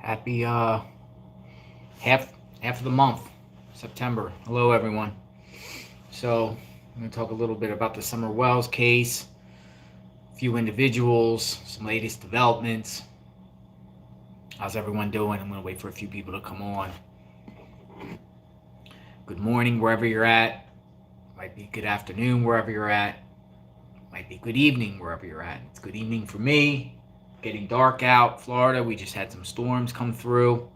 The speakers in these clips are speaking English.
Happy half of the month, September. Hello, everyone. So I'm going to talk a little bit about the Summer Wells case, a few individuals, some latest developments. How's everyone doing? I'm going to wait for a few people to come on. Good morning, wherever you're at. Might be good afternoon, wherever you're at. Might be good evening, wherever you're at. It's good evening for me. Getting dark out, Florida. We just had some storms come through.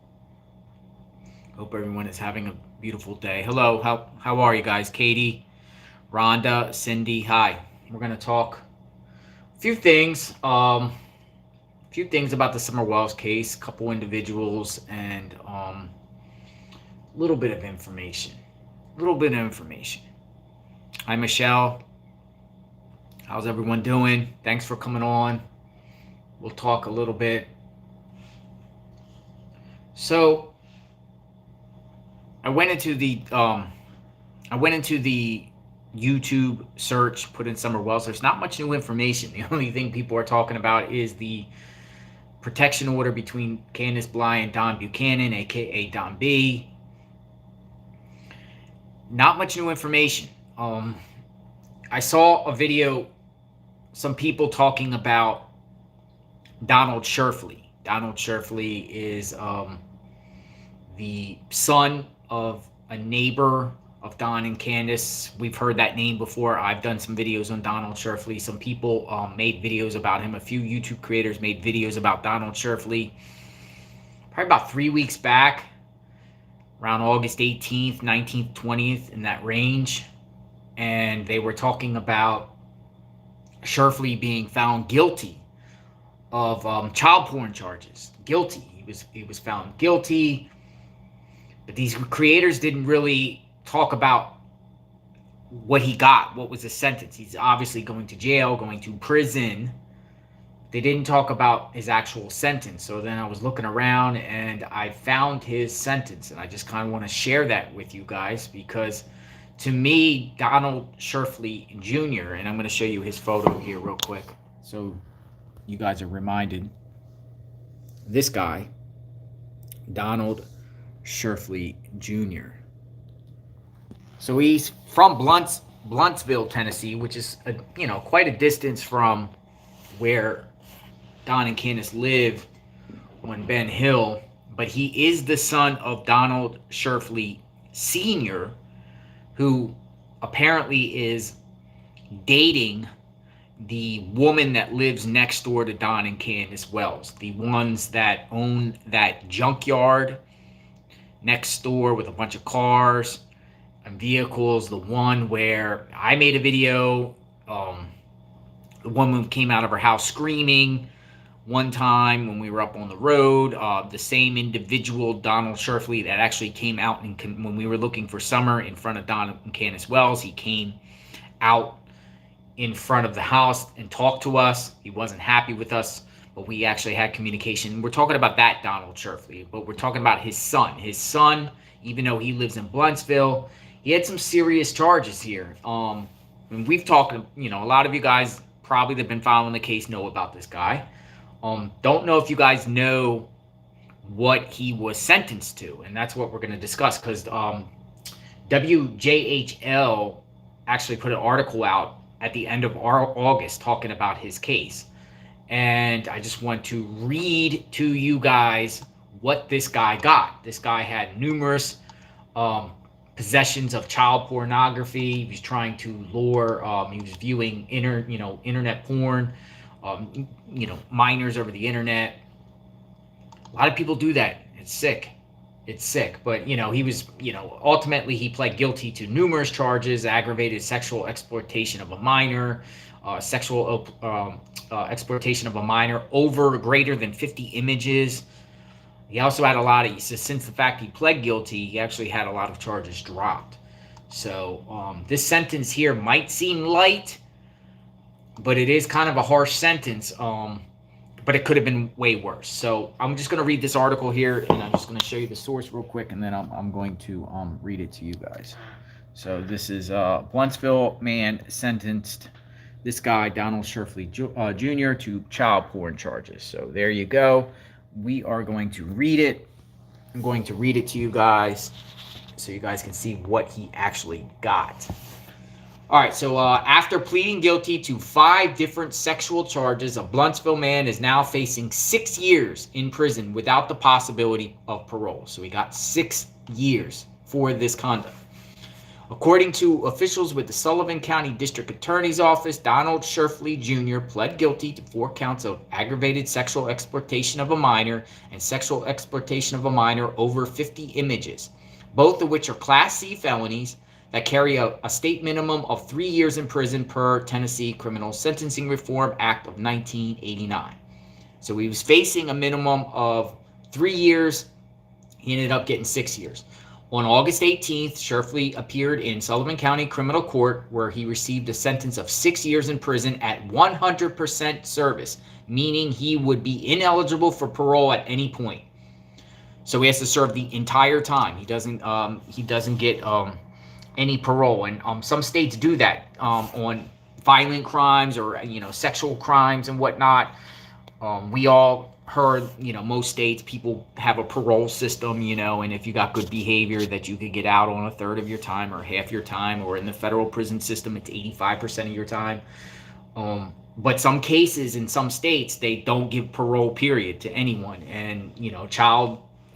Hope everyone is having a beautiful day. Hello, how are you guys? Katie, Rhonda, Cindy, hi. We're gonna talk a few things. About the Summer Wells case, a couple individuals, and a little bit of information. Hi, Michelle. How's everyone doing? Thanks for coming on. We'll talk a little bit. So I went into the YouTube search, put in Summer Wells. There's not much new information. The only thing people are talking about is the protection order between Candace Bly and Don Buchanan, aka Don B. Not much new information. I saw a video, some people talking about Donald Sherfey. Donald Sherfey is the son of a neighbor of Don and Candace. We've heard that name before. I've done some videos on Donald Sherfey. Some people made videos about him. A few YouTube creators made videos about Donald Sherfey. Probably about 3 weeks back, around August 18th, 19th, 20th, in that range. And they were talking about Sherfey being found guilty of child porn charges. Guilty. He was found guilty. But these creators didn't really talk about what he got, what was his sentence. He's obviously going to jail, going to prison. They didn't talk about his actual sentence. So then I was looking around and I found his sentence. And I just kind of want to share that with you guys because to me, Donald Sherfey Jr., and I'm going to show you his photo here real quick so you guys are reminded. This guy, Donald Sherfey Jr. So he's from Bluntsville, Tennessee, which is quite a distance from where Don and Candace live on Ben Hill. But he is the son of Donald Sherfey Sr., who apparently is dating the woman that lives next door to Don and Candace Wells, the ones that own that junkyard next door with a bunch of cars and vehicles. The one where I made a video, the woman came out of her house screaming one time when we were up on the road. The same individual, Donald Sherfey, that actually came out and when we were looking for Summer in front of Don and Candace Wells, he came out in front of the house and talked to us. He wasn't happy with us, but we actually had communication. We're talking about that Donald Sherfey, but we're talking about his son. His son, even though he lives in Bluntsville, he had some serious charges here. And we've talked, a lot of you guys probably that have been following the case know about this guy. Don't know if you guys know what he was sentenced to, and that's what we're going to discuss because WJHL actually put an article out at the end of August talking about his case. And I just want to read to you guys what this guy got. This guy had numerous possessions of child pornography. He was trying to lure, he was viewing internet porn, minors over the internet. A lot of people do that. It's sick. But, he was, ultimately he pled guilty to numerous charges: aggravated sexual exploitation of a minor, sexual exploitation of a minor over greater than 50 images. He also had since the fact he pled guilty, he actually had a lot of charges dropped. So this sentence here might seem light, but it is kind of a harsh sentence. But it could have been way worse. So I'm just going to read this article here, and I'm just going to show you the source real quick, and then I'm going to read it to you guys. So this is Bluntsville man sentenced this guy, Donald Sherfey Jr., to child porn charges. So there you go. we are going to read it. I'm going to read it to you guys so you guys can see what he actually got. All right, so after pleading guilty to 5 different sexual charges, a Bluntsville man is now facing 6 years in prison without the possibility of parole. So he got 6 years for this conduct. According to officials with the Sullivan County District Attorney's Office, Donald Sherfey Jr. pled guilty to 4 counts of aggravated sexual exploitation of a minor and sexual exploitation of a minor over 50 images, both of which are Class C felonies that carry a state minimum of 3 years in prison per Tennessee Criminal Sentencing Reform Act of 1989. So he was facing a minimum of 3 years. He ended up getting 6 years. On August 18th, Sherfey appeared in Sullivan County Criminal Court, where he received a sentence of 6 years in prison at 100% service, meaning he would be ineligible for parole at any point. So he has to serve the entire time. He doesn't get any parole, and some states do that on violent crimes or sexual crimes and whatnot. We all heard, most states, people have a parole system, and if you got good behavior that you could get out on a third of your time or half your time, or in the federal prison system, it's 85% of your time. But some cases in some states, they don't give parole period to anyone. And,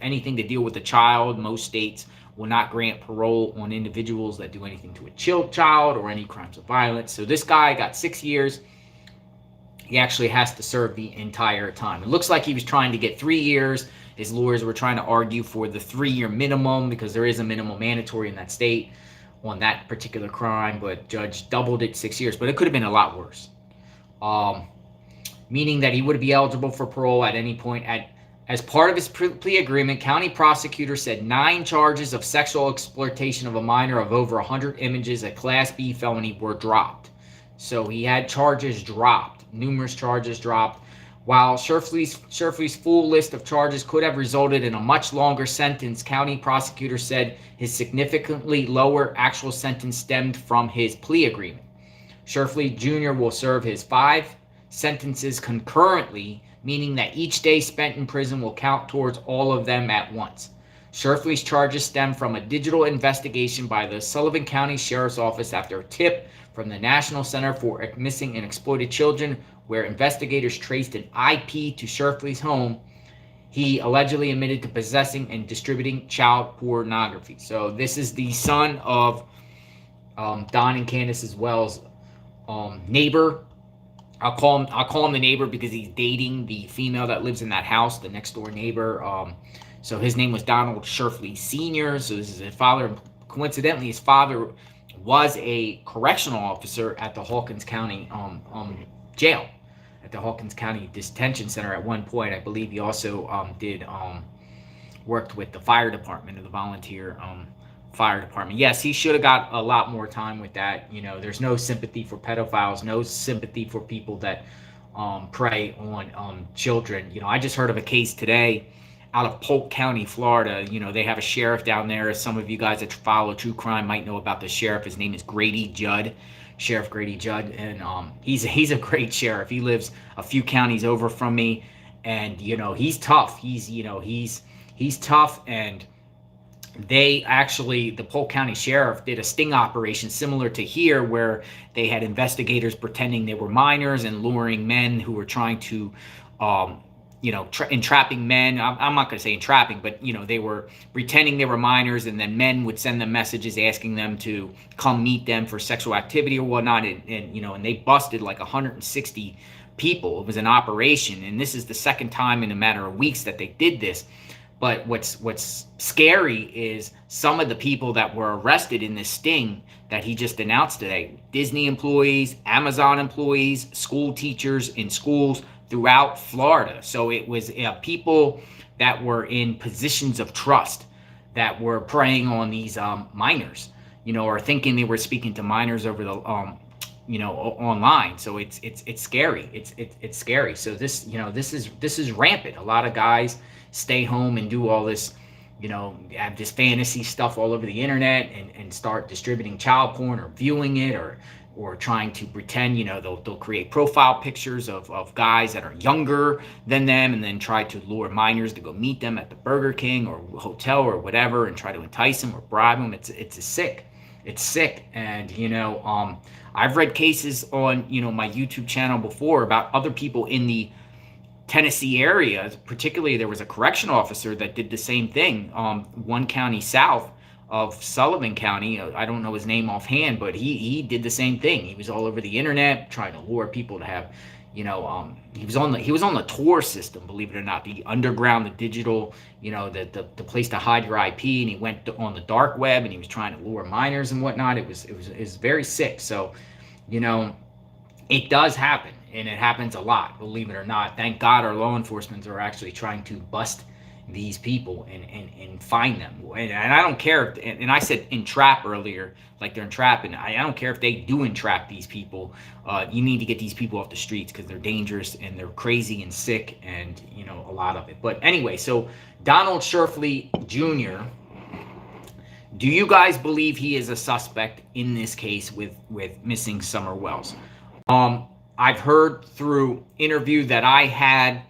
anything to deal with a child, most states will not grant parole on individuals that do anything to a child or any crimes of violence. So this guy got 6 years. He actually has to serve the entire time. It looks like he was trying to get 3 years. His lawyers were trying to argue for the 3-year minimum because there is a minimum mandatory in that state on that particular crime, but judge doubled it 6 years. But it could have been a lot worse, meaning that he would be eligible for parole at any point. As part of his plea agreement, county prosecutor said 9 charges of sexual exploitation of a minor of over 100 images, a Class B felony, were dropped. So he had charges dropped, numerous charges dropped. While Sherfey's full list of charges could have resulted in a much longer sentence, county prosecutor said his significantly lower actual sentence stemmed from his plea agreement. Sherfey Jr. will serve his 5 sentences concurrently, meaning that each day spent in prison will count towards all of them at once. Sherfey's charges stem from a digital investigation by the Sullivan County Sheriff's Office after a tip from the National Center for Missing and Exploited Children, where investigators traced an IP to Sherfey's home. He allegedly admitted to possessing and distributing child pornography. So this is the son of Don and Candace Wells' neighbor. I'll call him the neighbor because he's dating the female that lives in that house, the next door neighbor. So his name was Donald Sherfey Sr. So this is his father. Coincidentally, his father was a correctional officer at the Hawkins County jail, at the Hawkins County Detention Center at one point. I believe he also worked with the fire department, or the volunteer fire department. Yes, he should have got a lot more time with that. There's no sympathy for pedophiles, no sympathy for people that prey on children. I just heard of a case today out of Polk County, Florida. They have a sheriff down there. Some of you guys that follow true crime might know about the sheriff. His name is Grady Judd, Sheriff Grady Judd, and he's a great sheriff. He lives a few counties over from me, and he's tough. He's tough, and the Polk County Sheriff did a sting operation similar to here, where they had investigators pretending they were minors and luring men who were trying to entrapping men. I'm not going to say entrapping, but they were pretending they were minors, and then men would send them messages asking them to come meet them for sexual activity or whatnot, and they busted like 160 people. It was an operation, and this is the second time in a matter of weeks that they did this. But what's scary is some of the people that were arrested in this sting that he just announced today: Disney employees, Amazon employees, school teachers in schools throughout Florida. So it was people that were in positions of trust that were preying on these minors, or thinking they were speaking to minors over the online. So it's scary. It's scary. So this is rampant. A lot of guys stay home and do all this, have this fantasy stuff all over the internet and start distributing child porn or viewing it or or trying to pretend, they'll create profile pictures of guys that are younger than them, and then try to lure minors to go meet them at the Burger King or hotel or whatever, and try to entice them or bribe them. It's sick. It's sick. And I've read cases on my YouTube channel before about other people in the Tennessee area. Particularly, there was a correctional officer that did the same thing, one county south of Sullivan County. I don't know his name offhand, but he did the same thing. He was all over the internet trying to lure people to have, he was on the Tor system, believe it or not, the underground, the digital, the place to hide your IP, and he went on the dark web, and he was trying to lure minors and whatnot. It was very sick. So, it does happen, and it happens a lot, believe it or not. Thank God our law enforcement are actually trying to bust these people and find them. And I don't care if, and I said entrap earlier, like they're entrapping. I don't care if they do entrap these people. You need to get these people off the streets, because they're dangerous and they're crazy and sick, and a lot of it. But anyway, so Donald Sherfey Jr., do you guys believe he is a suspect in this case with missing Summer Wells? I've heard through interview that I had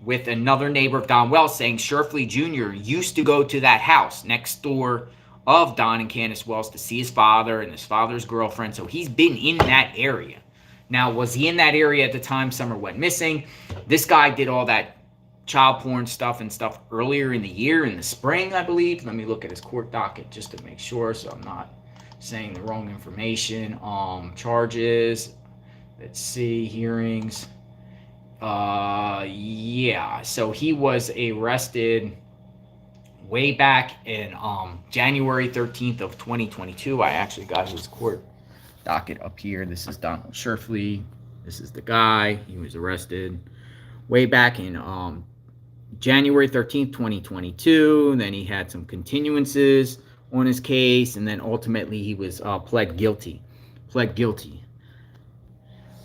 with another neighbor of Don Wells saying Sherfey Jr. used to go to that house next door of Don and Candace Wells to see his father and his father's girlfriend. So he's been in that area. Now, was he in that area at the time Summer went missing? This guy did all that child porn stuff earlier in the year, in the spring, I believe. Let me look at his court docket just to make sure, so I'm not saying the wrong information. Charges. Let's see, hearings. Yeah, so he was arrested way back in January 13th of 2022. I actually got his court docket up here. This is Donald Sherfey. This is the guy. He was arrested way back in January 13th, 2022. And then he had some continuances on his case, and then ultimately he was pled guilty.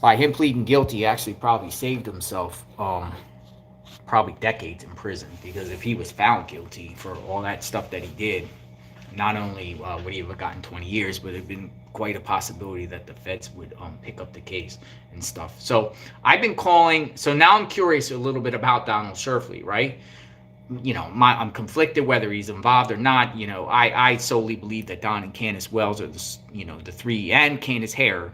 By him pleading guilty, he actually probably saved himself probably decades in prison, because if he was found guilty for all that stuff that he did, not only would he have gotten 20 years, but it would have been quite a possibility that the feds would pick up the case and stuff. So I've been calling. So now I'm curious a little bit about Donald Sherfey, right? I'm conflicted whether he's involved or not. I solely believe that Don and Candace Wells are the three, and Candace Hare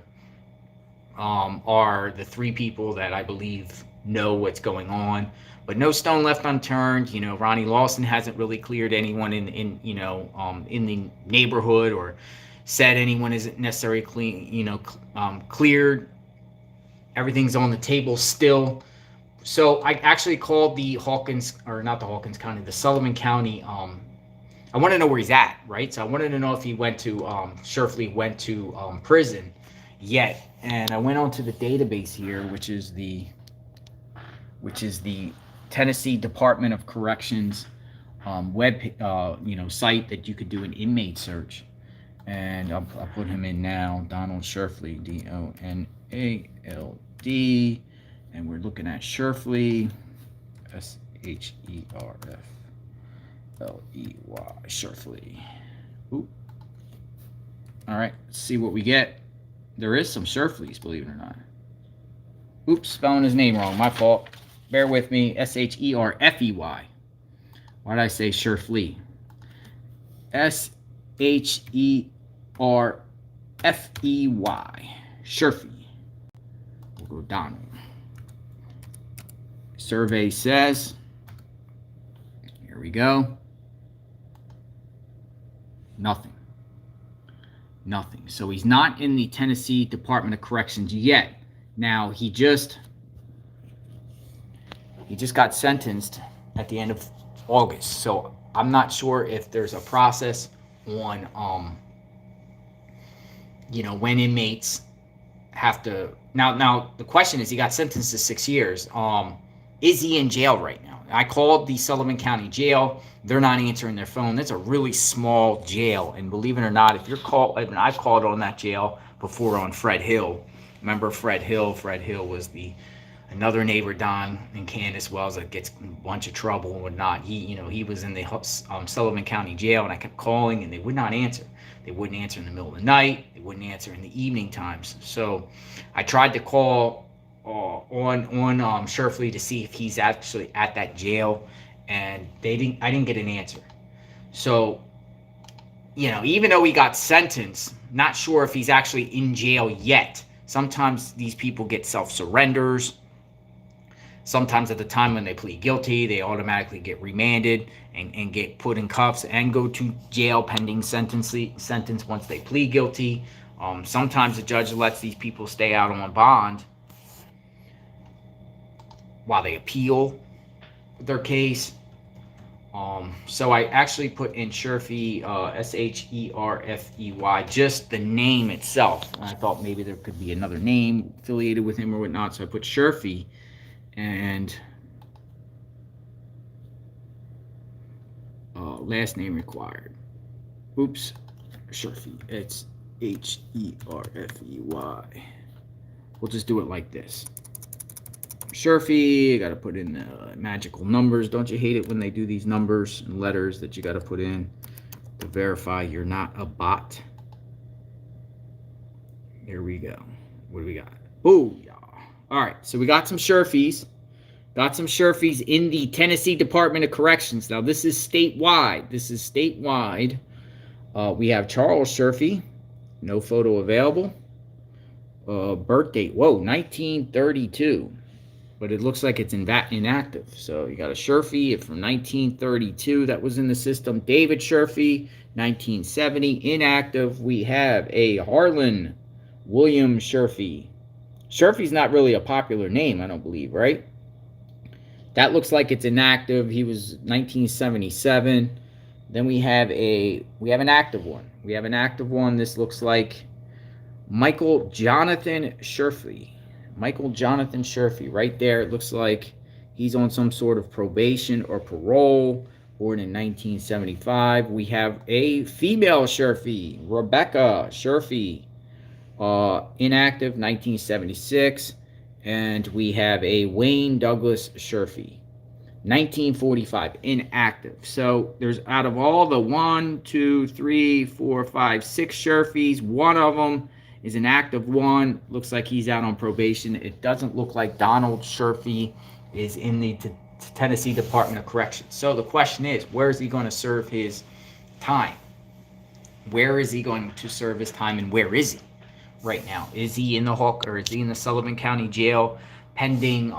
are the three people that I believe know what's going on. But no stone left unturned. Ronnie Lawson hasn't really cleared anyone in the neighborhood, or said anyone isn't necessarily cleared. Everything's on the table still. So I actually called the Sullivan County. I want to know where he's at, right? So I wanted to know if he went to Sherfey went to prison yet. And I went onto the database here, which is the Tennessee Department of Corrections web site that you could do an inmate search. And I'll put him in now, Donald Sherfey, DONALD, and we're looking at Sherfey, SHERFLEY, Sherfey. Ooh. All right, let's see what we get. There is some Sherfleys, believe it or not. Oops, spelling his name wrong. My fault. Bear with me. SHERFEY. Why did I say Sherfey? SHERFEY. Sherfey. We'll go Donald. Survey says. Here we go. Nothing. So he's not in the Tennessee Department of Corrections yet. Now he just got sentenced at the end of August. So I'm not sure if there's a process on when inmates have to now the question is, he got sentenced to 6 years. Is he in jail right now? I called the Sullivan County Jail. They're not answering their phone. That's a really small jail. And believe it or not, if you're called, and I've called on that jail before on Fred Hill. Remember Fred Hill? Fred Hill was another neighbor, Don and Candace Wells, that gets a bunch of trouble and whatnot. He was in the Sullivan County Jail, and I kept calling, and they would not answer. They wouldn't answer in the middle of the night. They wouldn't answer in the evening times. So I tried to call on Sherfey to see if he's actually at that jail, and I didn't get an answer. So, you know, even though he got sentenced, not sure if he's actually in jail yet. Sometimes these people get self-surrenders. Sometimes at the time when they plead guilty, they automatically get remanded and get put in cuffs and go to jail pending sentence once they plead guilty. Sometimes the judge lets these people stay out on bond while they appeal their case. So I actually put in Sherfey, Sherfey, just the name itself. And I thought maybe there could be another name affiliated with him or whatnot. So I put Sherfey, and last name required. Oops, Sherfey. It's Herfey. We'll just do it like this. Sherfey, you got to put in the magical numbers. Don't you hate it when they do these numbers and letters that you got to put in to verify you're not a bot? Here we go. What do we got? Oh, yeah. All right, so we got some Sherfeys. Got some Sherfeys in the Tennessee Department of Corrections. Now, this is statewide. We have Charles Sherfey. No photo available. Birth date. Whoa, 1932. But it looks like it's inactive. So you got a Sherfey from 1932 that was in the system. David Sherfey, 1970, inactive. We have a Harlan William Sherfey. Sherfey's not really a popular name, I don't believe, right? That looks like it's inactive. He was 1977. Then we have an active one. We have an active one. This looks like Michael Jonathan Sherfey. Michael Jonathan Sherfey, right there. It looks like he's on some sort of probation or parole, born in 1975. We have a female Sherfey, Rebecca Sherfey, inactive, 1976. And we have a Wayne Douglas Sherfey, 1945, inactive. So there's, out of all the 1, 2, 3, 4, 5, 6 Sherfeys, one of them is an active one. Looks like he's out on probation. It doesn't look like Donald Sherfey is in the Tennessee Department of Corrections. So the question is, where is he going to serve his time? Where is he going to serve his time, and where is he right now? Is he in the Hook, or is he in the Sullivan County Jail pending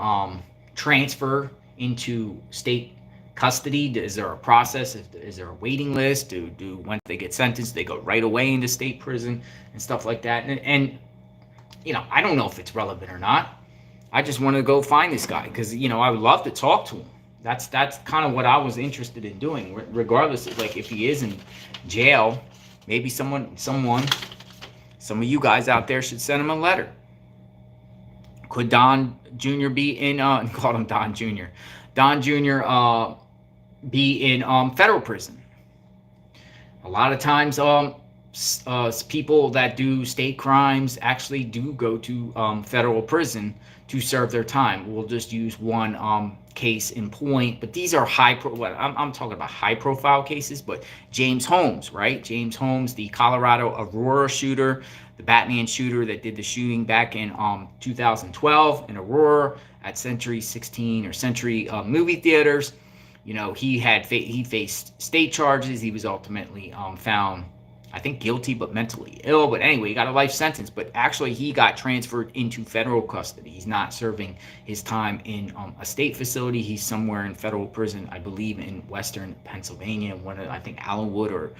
transfer into state custody? Is there a process? Is there a waiting list? Do once they get sentenced, they go right away into state prison and stuff like that? And you know, I don't know if it's relevant or not. I just want to go find this guy because, you know, I would love to talk to him. That's kind of what I was interested in doing, regardless of, like, if he is in jail. Maybe some of you guys out there should send him a letter. Could Don Jr. be in, called him Don Jr. Don Jr. Be in federal prison? A lot of times, people that do state crimes actually do go to federal prison to serve their time. We'll just use one case in point, but these are I'm talking about high-profile cases. But James Holmes, right? James Holmes, the Colorado Aurora shooter, the Batman shooter that did the shooting back in 2012 in Aurora at Century 16 or Century movie theaters. You know, he faced state charges. He was ultimately found, I think, guilty but mentally ill. But anyway, he got a life sentence. But actually, he got transferred into federal custody. He's not serving his time in a state facility. He's somewhere in federal prison, I believe, in Western Pennsylvania. I think Allenwood or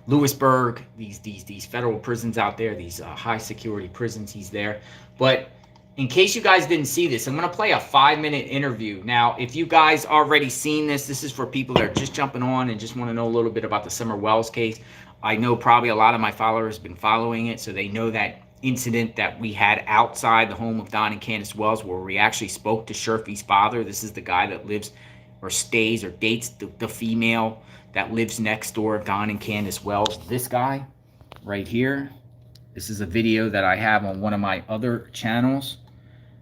Lewisburg. These federal prisons out there. These high security prisons. He's there. But in case you guys didn't see this, I'm going to play a 5-minute interview. Now, if you guys already seen this is for people that are just jumping on and just want to know a little bit about the Summer Wells case. I know probably a lot of my followers have been following it, so they know that incident that we had outside the home of Don and Candace Wells, where we actually spoke to Sherfey's father. This is the guy that lives or stays or dates the female that lives next door of Don and Candace Wells. This guy right here. This is a video that I have on one of my other channels.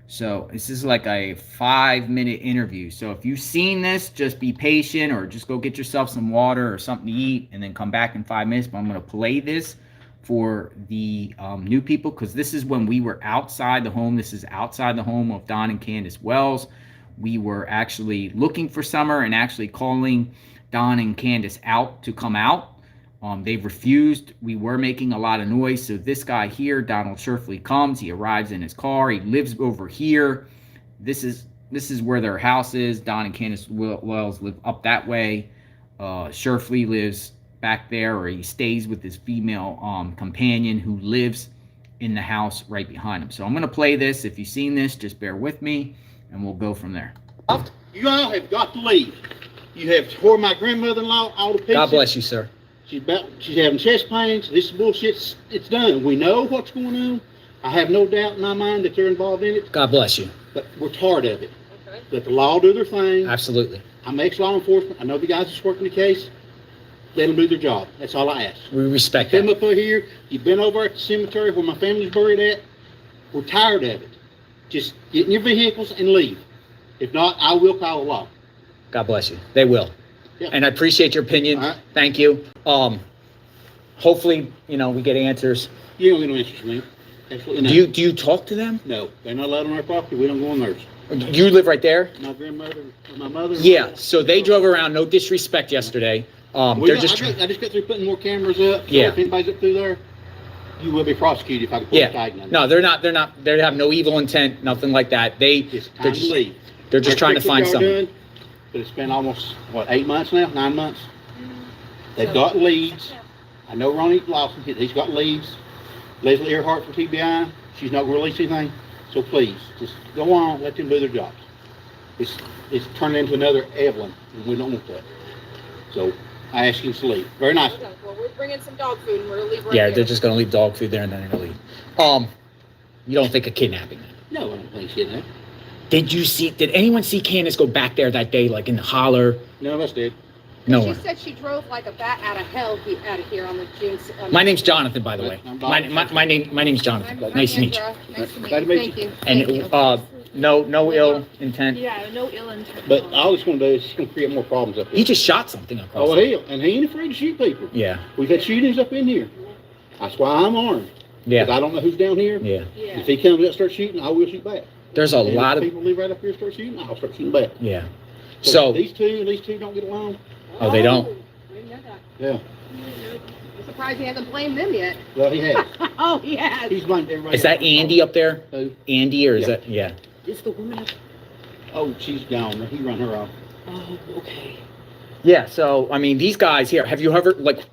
So this is like a 5-minute interview. So if you've seen this, just be patient or just go get yourself some water or something to eat and then come back in 5 minutes. But I'm going to play this for the new people because this is when we were outside the home. This is outside the home of Don and Candace Wells. We were actually looking for Summer and actually calling Don and Candace out to come out. They've refused. We were making a lot of noise. So this guy here, Donald Sherfey, comes. He arrives in his car. He lives over here. This is where their house is. Don and Candace Wells live up that way. Sherfey lives back there, or he stays with his female companion who lives in the house right behind him. So I'm going to play this. If you've seen this, just bear with me, and we'll go from there. You all have got to leave. You have tore my grandmother-in-law all to pieces. God bless you, sir. She's having chest pains. This is bullshit. It's done. We know what's going on. I have no doubt in my mind that they're involved in it. God bless you. But we're tired of it. Okay. Let the law do their thing. Absolutely. I'm ex-law enforcement. I know the guys that's working the case. Let them do their job. That's all I ask. We respect that. Come up here. You've been over at the cemetery where my family's buried at. We're tired of it. Just get in your vehicles and leave. If not, I will call the law. God bless you. They will. Yeah. And I appreciate your opinion. Right. Thank you. Hopefully, we get answers. You don't get no answers from me. Absolutely not. Do you talk to them? No, they're not allowed on our property. We don't go on theirs. You live right there? My grandmother, my mother. Yeah. So they drove around. No disrespect yesterday. I just got through putting more cameras up. So yeah. If anybody's up through there, you will be prosecuted if I can put a tag on them. No, they're not. They have no evil intent. Nothing like that. They're just trying to find something. But it's been almost 8 months now, 9 months. They've got leads. I know Ronnie Lawson. He's got leads. Leslie Earhart from TBI. She's not going to release anything. So please, just go on. Let them do their jobs. It's turning into another Evelyn, and we don't want that. So I ask you to leave. Very nice. Okay, well, we're bringing some dog food, and we're going to leave right here. here. They're just going to leave dog food there, and then they're going to leave. You don't think of kidnapping them? No, I don't think kidnapping. Did anyone see Candace go back there that day, like in the holler? None of us did. No She one. said she drove like a bat out of hell out of here on the June. My name's Jonathan, by the way. My name's Jonathan. Nice to meet you. Nice to meet you. Thank you. And no ill intent. Yeah, no ill intent. But all it's going to do is it's going to create more problems up here. He just shot something across. Oh, hell. And he ain't afraid to shoot people. Yeah. We've had shootings up in here. That's why I'm armed. Yeah. Because I don't know who's down here. Yeah. If he comes up and starts shooting, I will shoot back. There's a lot of people live right up here and start shooting, I'll start shooting back. Yeah. So these two don't get along. Oh, they don't? Yeah. I'm surprised he hasn't blamed them yet. Well, he has. Oh, he has. He's blamed everybody. Is that Andy up there? Who? Andy, or is that? Yeah. Is the woman up? Oh, she's gone. He run her off. Oh, okay. Yeah. So I mean, these guys here. Have you ever like?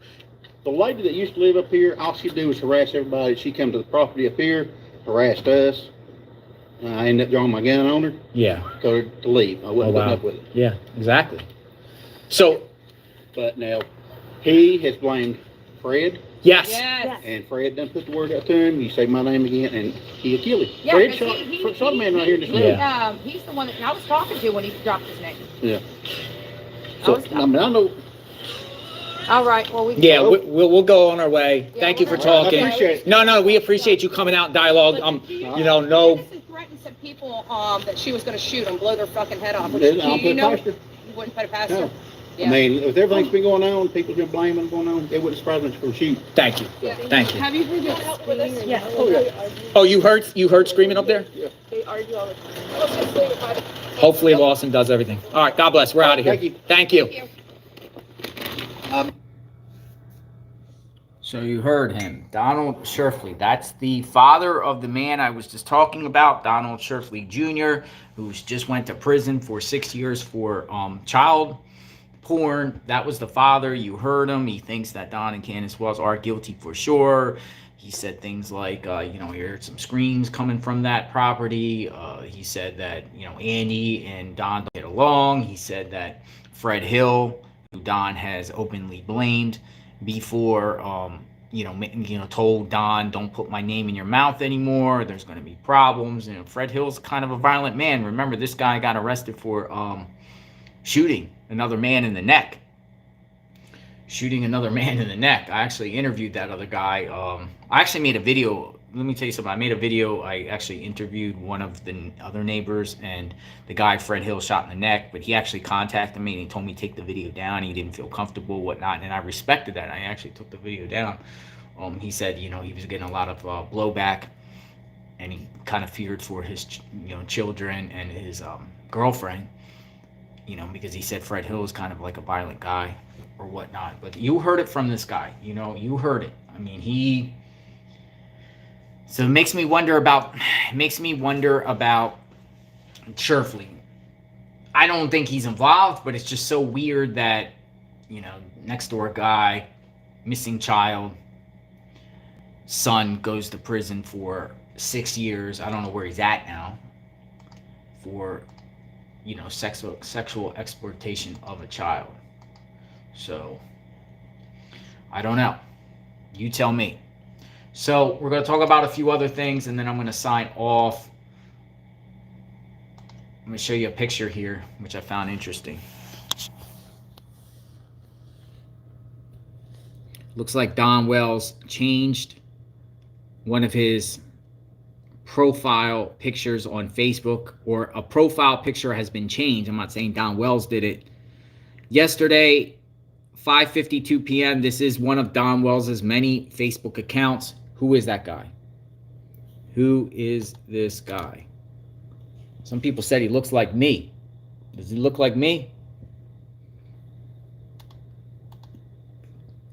The lady that used to live up here, all she'd do was harass everybody. She come to the property up here, harassed us. I ended up drawing my gun on her. Yeah. Told her to leave. I wasn't putting up with it. Yeah, exactly. So. But now, he has blamed Fred. Yes. And Fred done put the word out to him. You say my name again, and he'll kill him. Yeah, Fred shot a man right here in this room. Yeah. He's the one that I was talking to when he dropped his name. Yeah. So, I know. All right. Well, we'll go on our way. Yeah, Thank you for I talking. appreciate it. No, we appreciate you coming out and dialogue. No. This threatened some people that she was going to shoot and blow their fucking head off. I'll put it past her. You wouldn't put it past No. her? Yeah. I mean, if everything's been going on, people's been blaming going on, it wouldn't surprise me for shoot. Thank you. Yeah. Thank you. Have you heard that? Yeah. Oh, yeah. Oh, you heard screaming up there? Yeah. They argue all the time. Hopefully Lawson does everything. All right. God bless. We're out of here. Thank you. Thank you. So you heard him, Donald Sherfey. That's the father of the man I was just talking about, Donald Sherfey Jr., who's just went to prison for 6 years for child porn. That was the father. You heard him. He thinks that Don and Candace Wells are guilty for sure. He said things like, he heard some screams coming from that property. He said that, Andy and Don don't get along. He said that Fred Hill, who Don has openly blamed before, told Don, don't put my name in your mouth anymore. There's going to be problems. Fred Hill's kind of a violent man. Remember, this guy got arrested for shooting another man in the neck. I actually interviewed that other guy. I actually made a video let me tell you something. I made a video. I actually interviewed one of the other neighbors, and the guy Fred Hill shot in the neck, but he actually contacted me and he told me to take the video down. He didn't feel comfortable, whatnot, and I respected that. I actually took the video down. He said, he was getting a lot of blowback, and he kind of feared for his, children and his girlfriend, because he said Fred Hill is kind of like a violent guy or whatnot. But you heard it from this guy, you heard it. I mean, so it makes me wonder about Sherfey. I don't think he's involved, but it's just so weird that, next door guy, missing child, son goes to prison for 6 years. I don't know where he's at now for, sexual exploitation of a child. So, I don't know. You tell me. So, we're going to talk about a few other things, and then I'm going to sign off. I'm going to show you a picture here, which I found interesting. Looks like Don Wells changed one of his profile pictures on Facebook, or a profile picture has been changed. I'm not saying Don Wells did it. Yesterday, 5:52 p.m., this is one of Don Wells' many Facebook accounts. Who is that guy? Who is this guy? Some people said he looks like me. Does he look like me?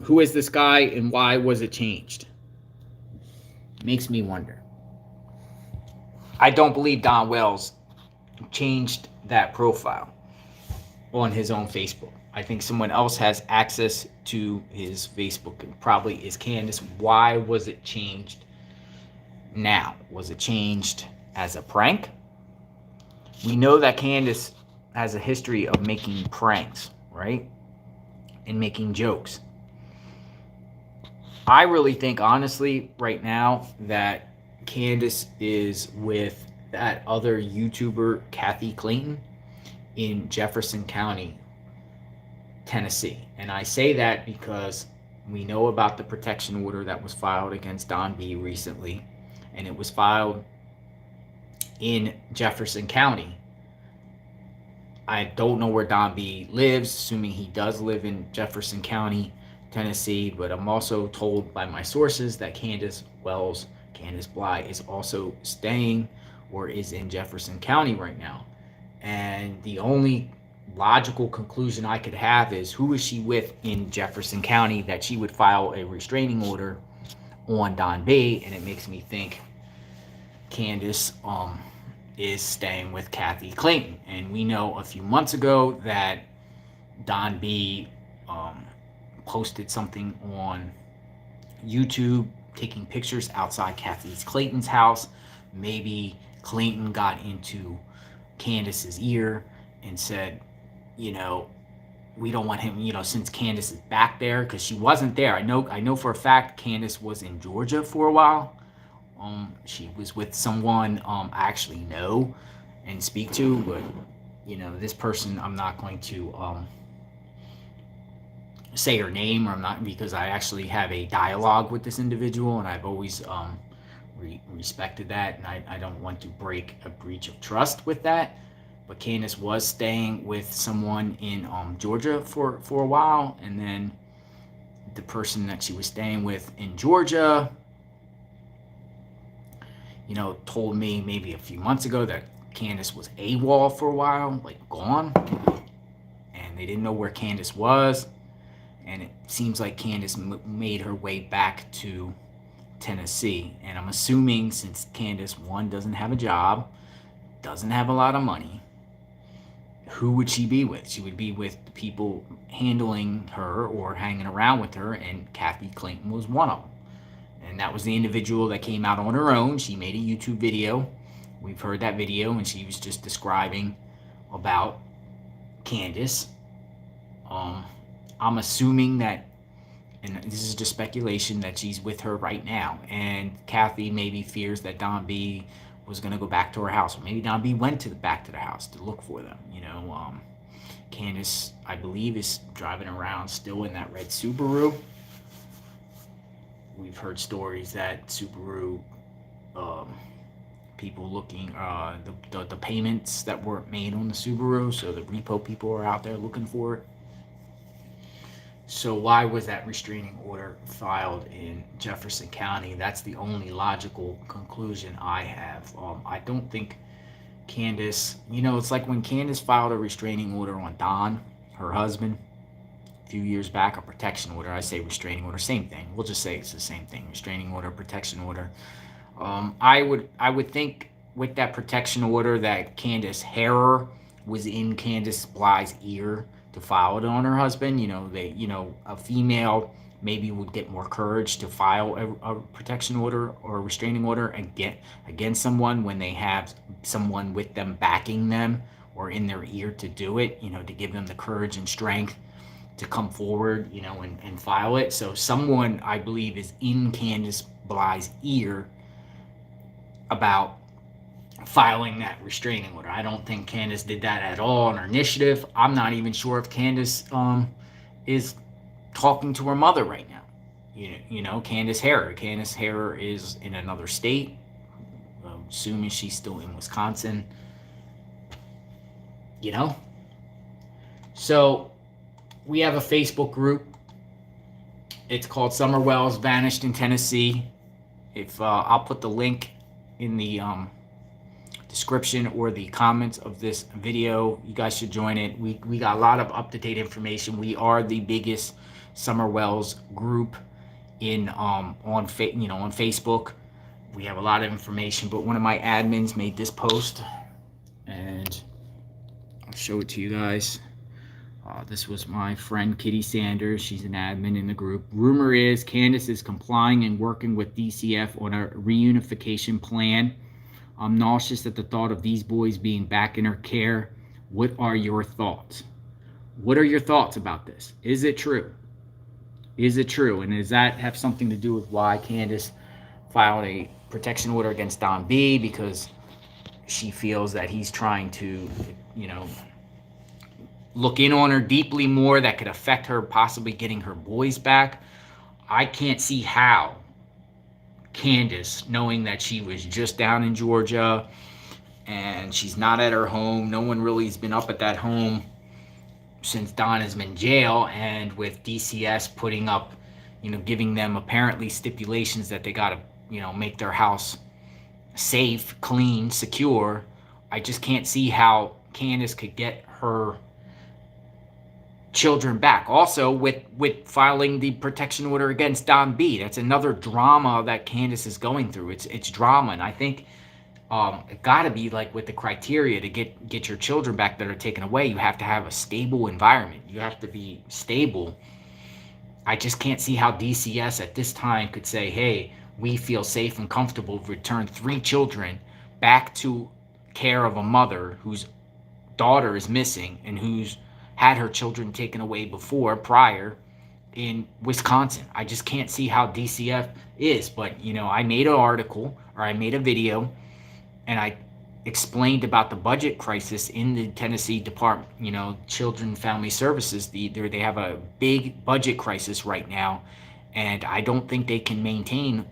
Who is this guy, and why was it changed? Makes me wonder. I don't believe Don Wells changed that profile on his own Facebook. I think someone else has access to his Facebook, and probably is Candace. Why was it changed now? Was it changed as a prank? We know that Candace has a history of making pranks, right? And making jokes. I really think, honestly, right now, that Candace is with that other YouTuber, Kathy Clayton, in Jefferson County, Tennessee. And I say that because we know about the protection order that was filed against Don B recently, and it was filed in Jefferson County. I don't know where Don B lives, assuming he does live in Jefferson County, Tennessee, but I'm also told by my sources that Candace Bly, is also staying or is in Jefferson County right now. And the only logical conclusion I could have is, who is she with in Jefferson County that she would file a restraining order on Don B? And it makes me think Candace is staying with Kathy Clayton. And we know a few months ago that Don B posted something on YouTube taking pictures outside Kathy Clayton's house. Maybe Clayton got into Candace's ear and said, we don't want him, since Candace is back there, because she wasn't there. I know for a fact Candace was in Georgia for a while. She was with someone I actually know and speak to, but this person, I'm not going to say her name, or I'm not, because I actually have a dialogue with this individual, and I've always respected that, and I don't want to break a breach of trust with that. But Candace was staying with someone in Georgia for a while, and then the person that she was staying with in Georgia, told me maybe a few months ago that Candace was AWOL for a while, like gone, and they didn't know where Candace was. And it seems like Candace made her way back to Tennessee. And I'm assuming, since Candace, one, doesn't have a job, doesn't have a lot of money, who would she be with? She would be with the people handling her or hanging around with her, and Kathy Clayton was one of them. And that was the individual that came out on her own. She made a YouTube video. We've heard that video, and she was just describing about Candace. I'm assuming that, and this is just speculation, that she's with her right now. And Kathy maybe fears that Don B was going to go back to her house. Or maybe Don B went back to the house to look for them. Candace, I believe, is driving around still in that red Subaru. We've heard stories that Subaru people looking the payments that weren't made on the Subaru, so the repo people are out there looking for it. So why was that restraining order filed in Jefferson County? That's the only logical conclusion I have. I don't think Candace, it's like when Candace filed a restraining order on Don, her husband, a few years back, a protection order. I say restraining order, same thing. We'll just say it's the same thing. Restraining order, protection order. I would think with that protection order that Candace Harrer was in Candace Bly's ear to file it on her husband. A female maybe would get more courage to file a protection order or a restraining order against someone when they have someone with them backing them or in their ear to do it, to give them the courage and strength to come forward, and file it. So someone, I believe, is in Candace Bly's ear about filing that restraining order. I don't think Candace did that at all on her initiative. I'm not even sure if Candace is talking to her mother right now. Candace Harrer. Candace Harrer is in another state. Assuming she's still in Wisconsin. So we have a Facebook group. It's called Summer Wells Vanished in Tennessee. If I'll put the link in the description or the comments of this video. You guys should join it. We got a lot of up-to-date information. We are the biggest Summer Wells group on Facebook. We have a lot of information, but one of my admins made this post, and I'll show it to you guys. This was my friend Kitty Sanders. She's an admin in the group. Rumor is Candace is complying and working with DCF on a reunification plan. I'm nauseous at the thought of these boys being back in her care. What are your thoughts? What are your thoughts about this? Is it true? Is it true? And does that have something to do with why Candace filed a protection order against Don B? Because she feels that he's trying to, look in on her deeply more, that could affect her possibly getting her boys back. I can't see how Candace, knowing that she was just down in Georgia and she's not at her home, no one really has been up at that home since Don has been in jail, and with DCS putting up, giving them apparently stipulations that they got to, make their house safe, clean, secure. I just can't see how Candace could get her children back. Also, with filing the protection order against Don B, that's another drama that Candace is going through. It's drama, and I think it got to be like with the criteria to get your children back that are taken away. You have to have a stable environment. You have to be stable. I just can't see how DCS at this time could say, hey, we feel safe and comfortable to return 3 children back to care of a mother whose daughter is missing and who's had her children taken away prior in Wisconsin. I just can't see how DCF is. But, I made an article, or I made a video, and I explained about the budget crisis in the Tennessee Department, Children and Family Services. They have a big budget crisis right now, and I don't think they can maintain,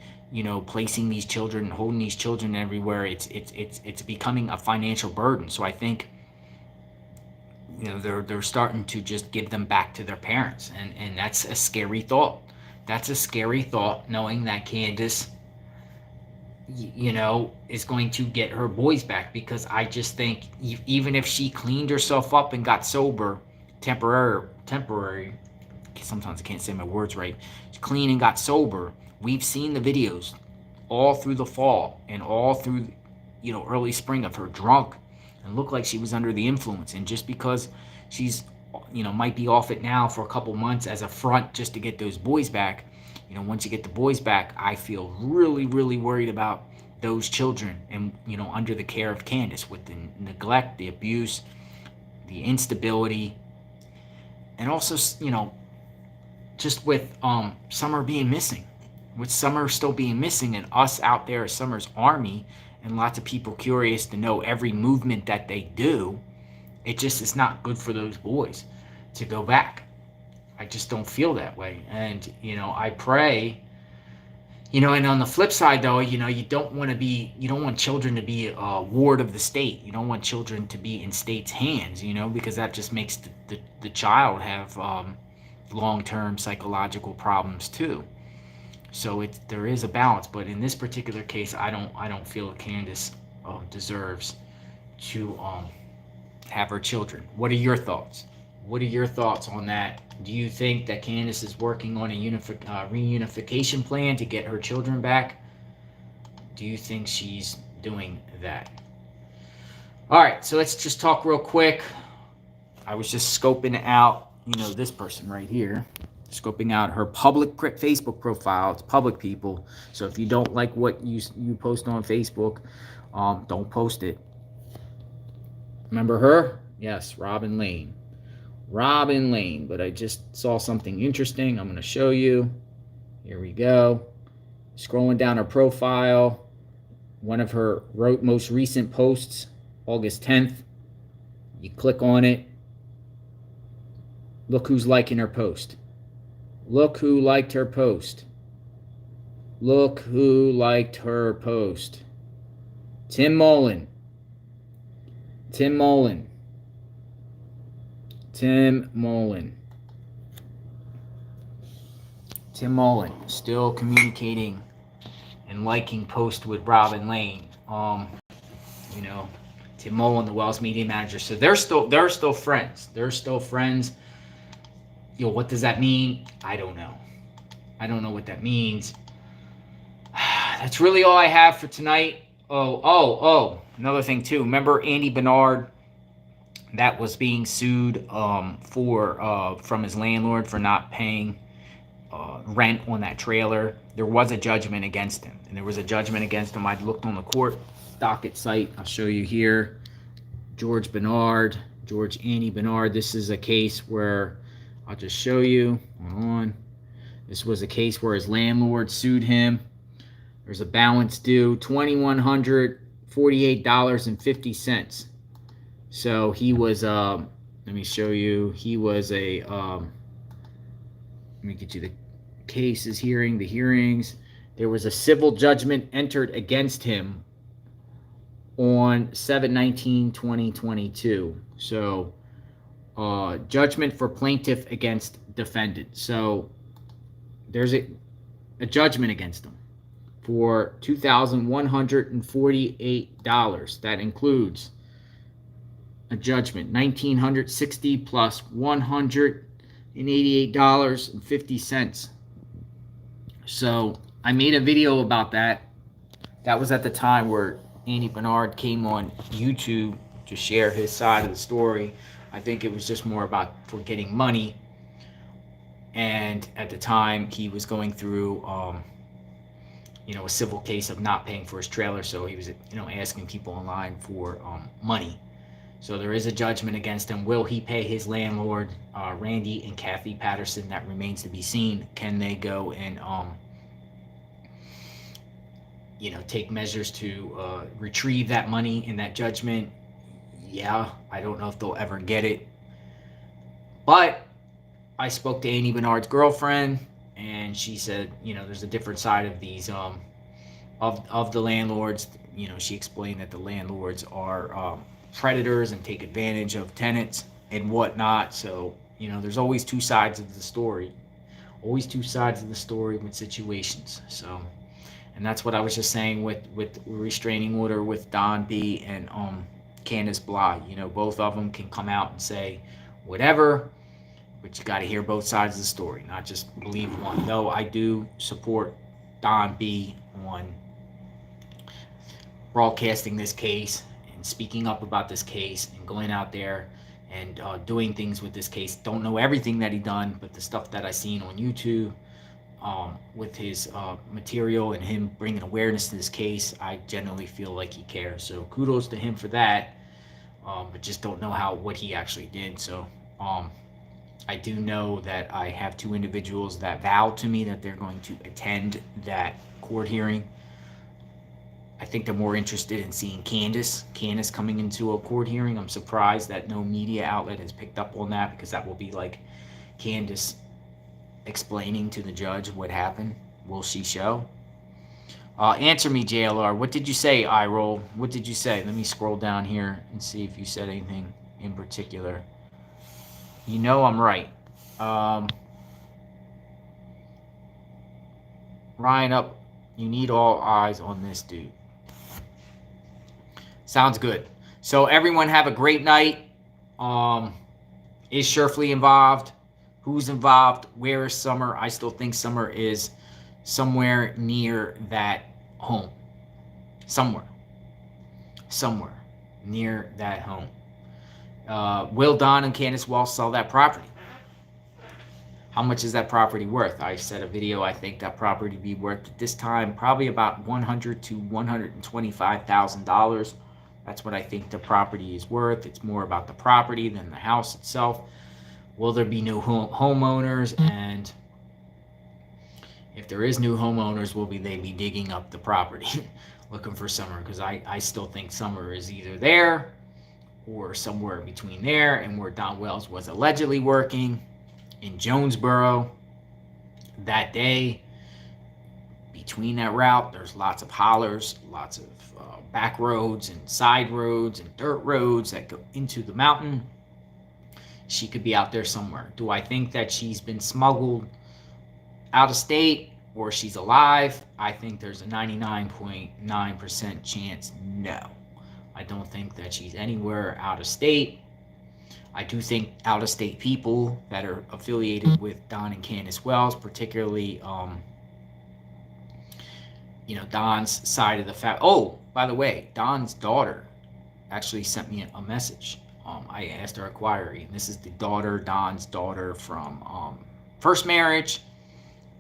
placing these children, holding these children everywhere. It's becoming a financial burden. So I think, they're starting to just give them back to their parents, and that's a scary thought. That's a scary thought, knowing that Candace, is going to get her boys back, because I just think even if she cleaned herself up and got sober, temporary, sometimes I can't say my words right, clean and got sober, we've seen the videos all through the fall and all through, early spring of her drunk and looked like she was under the influence. And just because she's, might be off it now for a couple months as a front just to get those boys back, once you get the boys back, I feel really, really worried about those children and, under the care of Candace, with the neglect, the abuse, the instability, and also, just with Summer being missing, with Summer still being missing, and us out there as Summer's army, and lots of people curious to know every movement that they do. It's not good for those boys to go back. I just don't feel that way. And, I pray You know, and on the flip side, though, you know, you don't want children to be a ward of the state. You don't want children to be in state's hands, you know, because that just makes the child have long-term psychological problems too. So there is a balance, but in this particular case, I don't feel Candace deserves to have her children. What are your thoughts? What are your thoughts on that? Do you think that Candace is working on a reunification plan to get her children back? Do you think she's doing that? All right, so let's just talk real quick. I was just scoping out, you know, this person right here. Scoping out her public Facebook profile. It's public, people. So if you don't like what you post on Facebook, don't post it. Remember her? Yes, Robin Lane. Robin Lane. But I just saw something interesting. I'm going to show you. Here we go. Scrolling down her profile. One of her most recent posts, August 10th. You click on it. Look who's liking her post. Look who liked her post. Look who liked her post. Tim Mullen. Tim Mullen. Tim Mullen. Tim Mullen still communicating and liking post with Robin Lane. You know, Tim Mullen, the Wells media manager. So they're still friends. They're still friends. You know, what does that mean? I don't know. I don't know what that means. That's really all I have for tonight. Oh, another thing too. Remember Andy Bernard that was being sued from his landlord for not paying rent on that trailer. There was a judgment against him. And there was a judgment against him. I looked on the court docket site. I'll show you here. George Andy Bernard. This is a case where I'll just show you. Hold on. This was a case where his landlord sued him. There's a balance due, $2,148.50. So he was, let me show you. He was let me get you the cases hearing, the hearings. There was a civil judgment entered against him on 7/19/2022. So, judgment for plaintiff against defendant. So there's a judgment against him for $2,148. That includes a judgment, $1,960 plus $188.50. So I made a video about that. That was at the time where Andy Bernard came on YouTube to share his side of the story. I think it was just more about for getting money. And at the time, he was going through, you know, a civil case of not paying for his trailer. So he was, you know, asking people online for money. So there is a judgment against him. Will he pay his landlord, Randy and Kathy Patterson? That remains to be seen. Can they go and, you know, take measures to retrieve that money in that judgment? Yeah, I don't know if they'll ever get it. But I spoke to Andy Bernard's girlfriend, and she said, you know, there's a different side of these, of the landlords. You know, she explained that the landlords are predators and take advantage of tenants and whatnot. So, you know, there's always two sides of the story. Always two sides of the story with situations. So, and that's what I was just saying with restraining order with Don B and Candace Bly. You know, both of them can come out and say whatever, but you got to hear both sides of the story, not just believe one. Though I do support Don B on broadcasting this case and speaking up about this case and going out there and doing things with this case. Don't know everything that he done, but the stuff that I seen on YouTube with his material and him bringing awareness to this case, I generally feel like he cares. So kudos to him for that. But just don't know what he actually did. So I do know that I have two individuals that vowed to me that they're going to attend that court hearing. I think they're more interested in seeing Candace coming into a court hearing. I'm surprised that no media outlet has picked up on that, because that will be like Candace explaining to the judge what happened. Will she show? Answer me, JLR. What did you say, iRoll? What did you say? Let me scroll down here and see if you said anything in particular. You know I'm right. Ryan up. You need all eyes on this dude. Sounds good. So everyone have a great night. Is Sherfey involved? Who's involved? Where is Summer? I still think Summer is somewhere near that home. Somewhere near that home. Will Don and Candace Walsh sell that property? How much is that property worth? I said a video, I think that property be worth at this time probably about $100,000 to $125,000. That's what I think the property is worth. It's more about the property than the house itself. Will there be new homeowners? And if there is new homeowners, will they be digging up the property looking for Summer? Because I still think Summer is either there or somewhere between there and where Don Wells was allegedly working in Jonesboro that day. Between that route, there's lots of hollers, lots of back roads and side roads and dirt roads that go into the mountain. She could be out there somewhere. Do I think that she's been smuggled out of state or she's alive? I think there's a 99.9% chance no. I don't think that she's anywhere out of state. I do think out-of-state people that are affiliated with Don and Candace Wells, particularly, Don's side of the family. Oh, by the way, Don's daughter actually sent me a message. I asked her a query, and this is the daughter, Don's daughter from first marriage,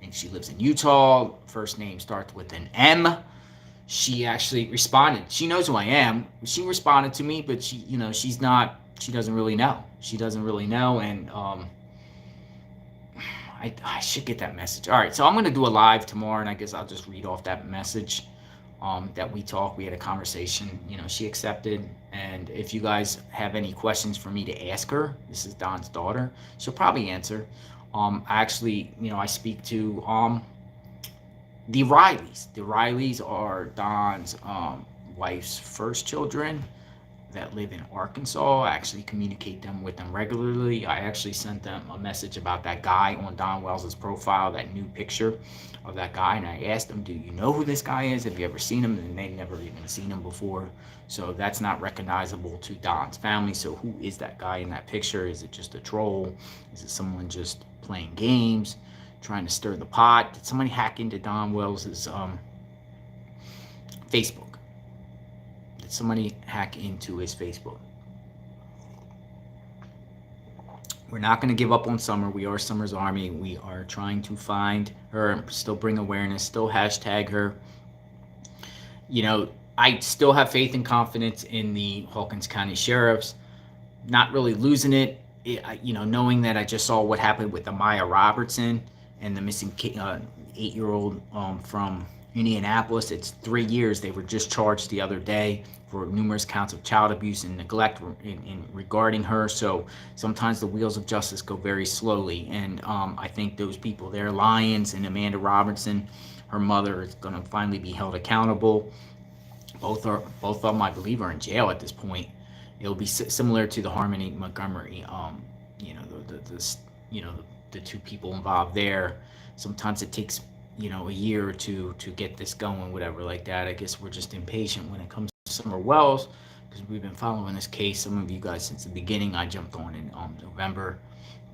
and she lives in Utah. First name starts with an M. She actually responded. She knows who I am. She responded to me, but she doesn't really know. She doesn't really know, and I should get that message. All right, so I'm going to do a live tomorrow, and I guess I'll just read off that message that we talked. We had a conversation. She accepted, and if you guys have any questions for me to ask her, this is Don's daughter, she'll probably answer. I speak to the Rileys. The Rileys are Don's wife's first children that live in Arkansas. I actually communicate with them regularly. I actually sent them a message about that guy on Don Wells's profile, that new picture of that guy, and I asked them, do you know who this guy is? Have you ever seen him? And they've never even seen him before. So that's not recognizable to Don's family. So who is that guy in that picture? Is it just a troll? Is it someone just playing games, trying to stir the pot? Did somebody hack into Don Wells's Facebook? Did somebody hack into his Facebook? We're not going to give up on Summer. We are Summer's Army. We are trying to find her, still bring awareness, still hashtag her. I still have faith and confidence in the Hawkins County sheriffs. Not really losing it, knowing that I just saw what happened with Amaya Robertson and the missing 8-year-old from Indianapolis. It's 3 years. They were just charged the other day for numerous counts of child abuse and neglect in regarding her. So sometimes the wheels of justice go very slowly, and I think those people there, Lyons and Amanda Robertson, her mother, is going to finally be held accountable. Both of them, I believe, are in jail at this point. It'll be similar to the Harmony Montgomery, the two people involved there. Sometimes it takes a year or two to get this going, whatever like that. I guess we're just impatient when it comes to Summer Wells, because we've been following this case. Some of you guys since the beginning. I jumped on in November,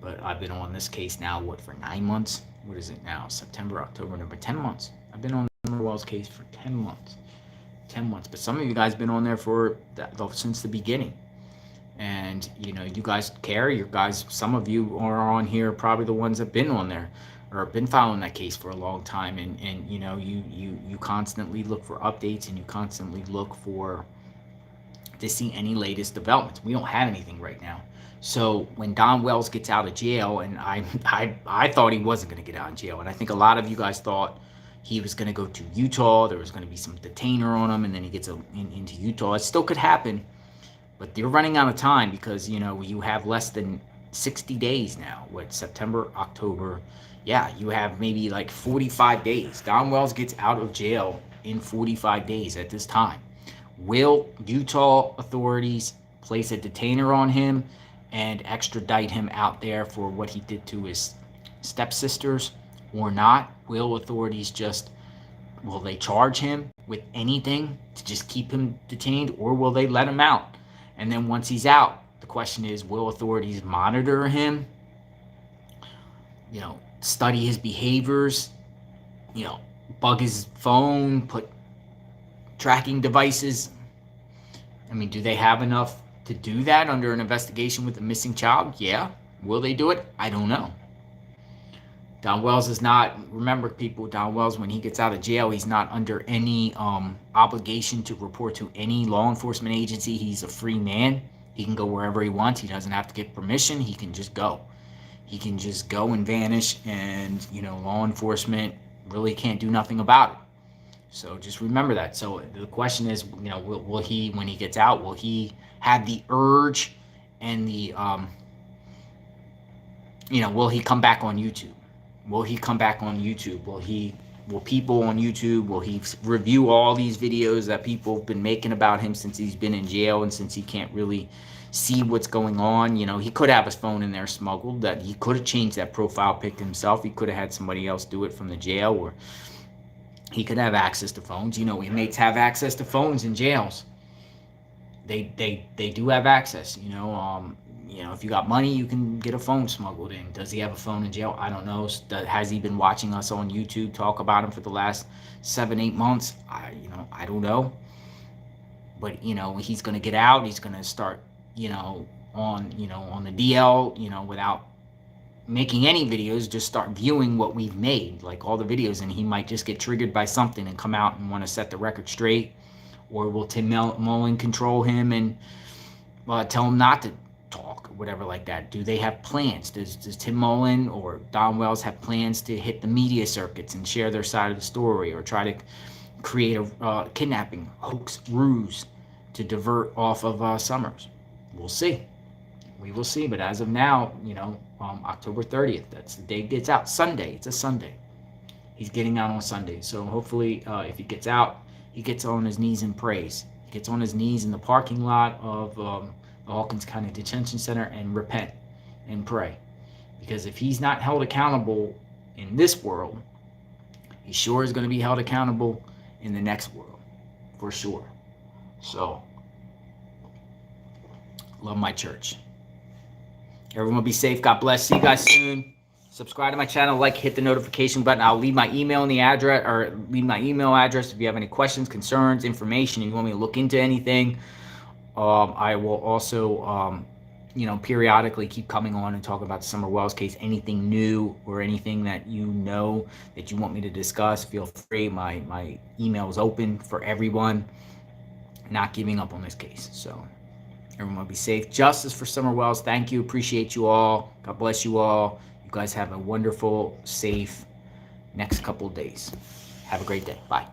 but I've been on this case now, for 9 months? What is it now? September, October, November, 10 months. I've been on the Summer Wells case for 10 months. 10 months. But some of you guys been on there since the beginning. And, you guys care. Some of you are on here, probably the ones that have been on there or been following that case for a long time, and you constantly look for updates, and you constantly look to see any latest developments. We don't have anything right now. So when Don Wells gets out of jail, and I thought he wasn't going to get out of jail, and I think a lot of you guys thought he was going to go to Utah. There was going to be some detainer on him, and then he gets into Utah. It still could happen, but you're running out of time because you have less than 60 days now. September, October. Yeah, you have maybe like 45 days. Don Wells gets out of jail in 45 days at this time. Will Utah authorities place a detainer on him and extradite him out there for what he did to his stepsisters or not? Will authorities will they charge him with anything to just keep him detained, or will they let him out? And then once he's out, the question is, will authorities monitor him, study his behaviors, bug his phone, put tracking devices? I mean, do they have enough to do that under an investigation with a missing child? Yeah. Will they do it? I don't know. Don Wells is not, remember people, Don Wells, when he gets out of jail, he's not under any obligation to report to any law enforcement agency. He's a free man. He can go wherever he wants. He doesn't have to get permission. He can just go. He can just go and vanish, and, law enforcement really can't do nothing about it. So just remember that. So the question is, will he, when he gets out, will he have the urge and the, will he come back on YouTube? Will he come back on YouTube? Will people on YouTube, will he review all these videos that people have been making about him since he's been in jail and since he can't really see what's going on? He could have his phone in there smuggled, that he could have changed that profile pic himself. He could have had somebody else do it from the jail, or he could have access to phones. Inmates have access to phones in jails. They do have access, if you got money, you can get a phone smuggled in. Does he have a phone in jail? I don't know. Has he been watching us on YouTube talk about him for the last 7-8 months? I don't know. But, he's going to get out. He's going to start, on the DL, without making any videos, just start viewing what we've made, like all the videos, and he might just get triggered by something and come out and want to set the record straight. Or will Tim Mullen control him and tell him not to talk or whatever like that? Do they have plans? Does Tim Mullen or Don Wells have plans to hit the media circuits and share their side of the story, or try to create a kidnapping hoax ruse to divert off of Summers? We'll see. We will see. But as of now, October 30th, that's the day it gets out. Sunday. It's a Sunday. He's getting out on Sunday. So hopefully, if he gets out, he gets on his knees and prays. He gets on his knees in the parking lot of the Hawkins County Detention Center and repent and pray. Because if he's not held accountable in this world, he sure is going to be held accountable in the next world, for sure. So, love my church. Everyone be safe. God bless. See you guys soon. Subscribe to my channel, hit the notification button. I'll leave my email in the address, or leave my email address if you have any questions, concerns, information, and you want me to look into anything. I will also, periodically keep coming on and talk about the Summer Wells case. Anything new or anything that that you want me to discuss, feel free. My email is open for everyone. Not giving up on this case. So everyone be safe. Justice for Summer Wells. Thank you. Appreciate you all. God bless you all. You guys have a wonderful, safe next couple of days. Have a great day. Bye.